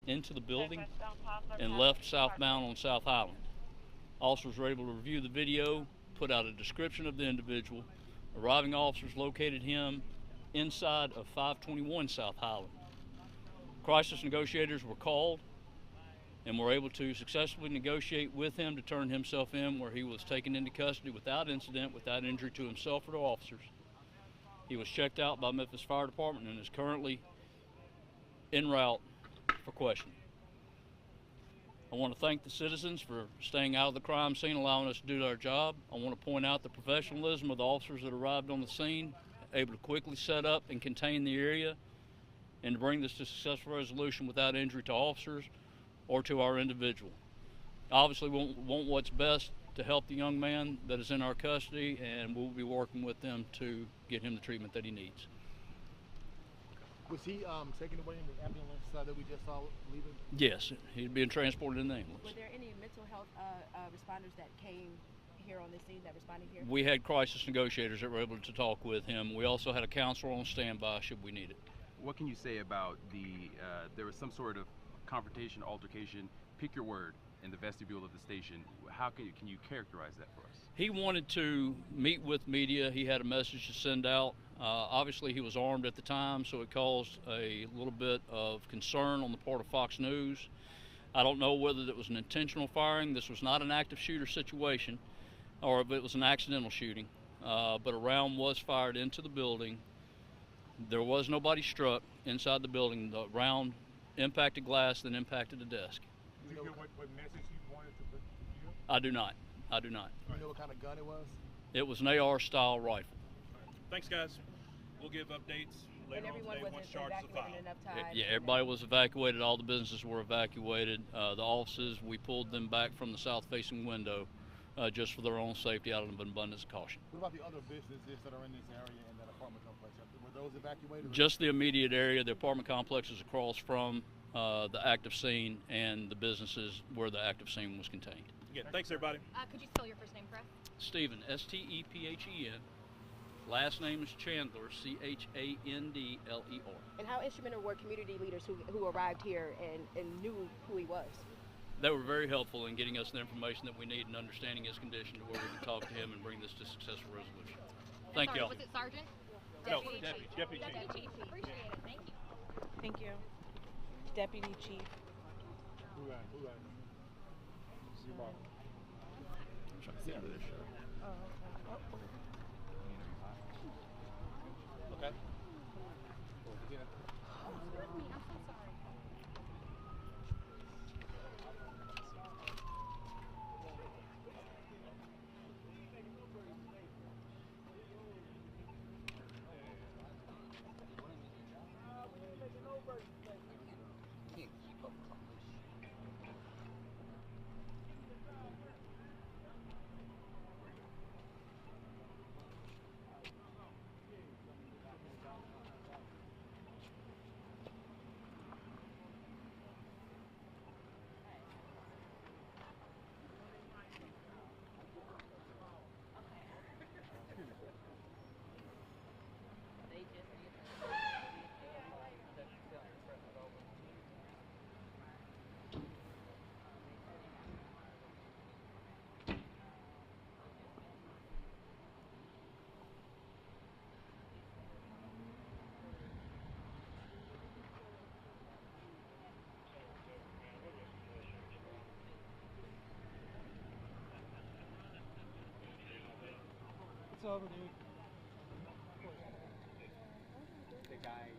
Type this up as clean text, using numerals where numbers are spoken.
into the building and left southbound on South Highland. Officers were able to review the video, put out a description of the individual. Arriving officers located him inside of 521 South Highland. Crisis negotiators were called and were able to successfully negotiate with him to turn himself in, where he was taken into custody without incident, without injury to himself or to officers. He was checked out by Memphis Fire Department and is currently en route for questioning. I want to thank the citizens for staying out of the crime scene, allowing us to do our job. I want to point out the professionalism of the officers that arrived on the scene, able to quickly set up and contain the area, and to bring this to successful resolution without injury to officers or to our individual. Obviously, we want what's best to help the young man that is in our custody, and we'll be working with them to get him the treatment that he needs. Was he taken away in the ambulance that we just saw leaving? Yes, he's being transported in the ambulance. Were there any mental health responders that came here on the scene, that responded here? We had crisis negotiators that were able to talk with him. We also had a counselor on standby should we need it. What can you say about there was some sort of confrontation, altercation, pick your word, in the vestibule of the station? How can you characterize that for us? He wanted to meet with media. He had a message to send out. Obviously, he was armed at the time, so it caused a little bit of concern on the part of Fox News. I don't know whether it was an intentional firing. This was not an active shooter situation, or if it was an accidental shooting. But a round was fired into the building. There was nobody struck inside the building. The round impacted glass, then impacted the desk. Do you know what message you wanted to put to you? I do not. I do not. Do you know what kind of gun it was? It was an AR-style rifle. Thanks, guys. We'll give updates later on today once charges are filed. Yeah, everybody was evacuated. All the businesses were evacuated. The offices, we pulled them back from the south-facing window just for their own safety out of an abundance of caution. What about the other businesses that are in this area in that apartment complex? Were those evacuated? Just the immediate area. The apartment complex is across from the active scene and the businesses where the active scene was contained. Again, thanks, everybody. Could you spell your first name for us? Stephen, S-T-E-P-H-E-N. Last name is Chandler, C-H-A-N-D-L-E-R. And how instrumental were community leaders who arrived here and knew who he was? They were very helpful in getting us the information that we need and understanding his condition to where we can talk to him and bring this to successful resolution. Thank you all. Was it Sergeant? No, Deputy Chief. Deputy Chief. Appreciate it. Thank you. Thank you. Deputy Chief. Who got it? Okay. It's over, dude. The guy